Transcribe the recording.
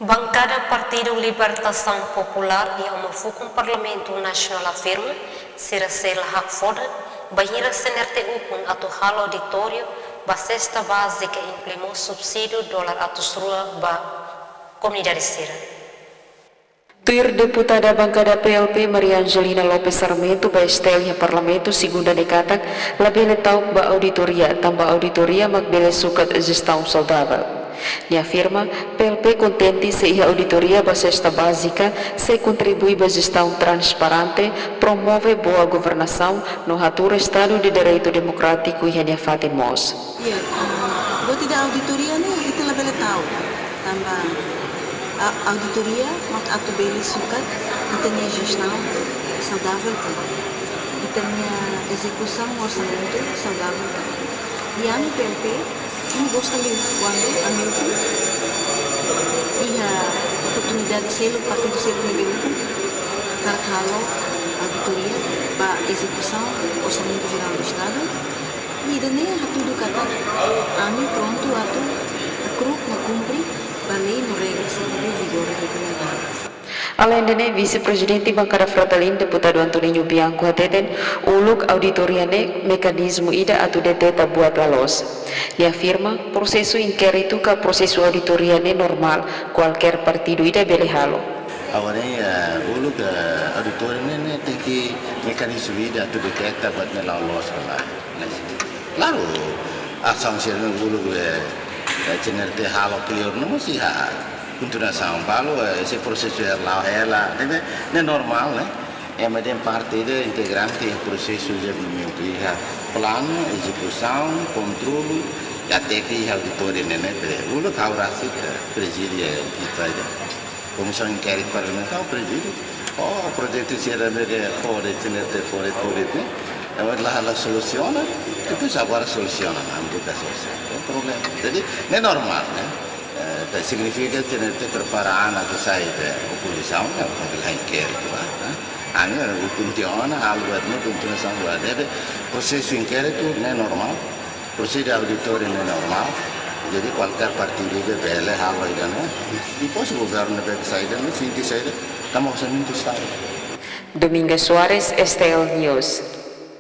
Bancada Partido Libertação Popular e uma Fucum Parlamento Nacional afirma será ser hak foda banheira CNRT upun atau hal auditório basesta básica implemou subsídio dólar atus rua ba comunidade sira. Tuir deputada bancada PLP Maria Angelina Lopes Sarmento ba estelnya parlamento segunda decata labele tau ba auditoria tambah auditoria magbele sukat gestão saudável. Nia afirma, PLP contente se a auditoria ba cesta básica se contribui ba gestão transparente, promove boa governação no ratura Estado de Direito Democrático e nia fatimos. Buat tidak auditoria nih itu labele tau tambah auditoria mak atu beli sukat kita nia gestão saudável kita nia execução orçamento saudável yang PLP ini gosta de quando a Milton ia oportunidade de selo partido selo nível 1 carcalo auditoria para execução orçamento geral do Estado e daí tudo kata ami pronto atu kruk na cumpre balei no regras de vigor regular. Além de vice-presidente bancada Fratalin, deputado Antoninho Bianco Hateten, uluk auditoriane mekanismo ida atau deteta buat lalos. Dia afirma, processo inquérito ka processo auditoriane normal, qualquer partido ida bele halo. Agora, uluk auditoriane tem que mekanismo ida atau deteta buat lalos lah. Claro, a sanção no uluk CNRT halo clear não se ha. Continuação, falo, esse processo é lá, é normal, né? É uma parte integrante do processo de desenvolvimento, plano, execução, controle, até que a auditoria, né? O local rasa presídio kita, comissão inquérito parlamentar presídio, o projeto será fora, fora, né? Ela soluciona, depois agora soluciona, não é o problema. Jadi, é normal, né? Significa que não tem preparado a sair da oposição, é o que lá inquérito lá. Ani o funciona, algo não continuação lá. Deve processo inquérito não é normal, processo auditório não é normal. Jadi qualquer partido que bele algo ainda não. Depois o governo deve sair, no fim de sair, estamos usando o Estado. Domingo Soares, STL News.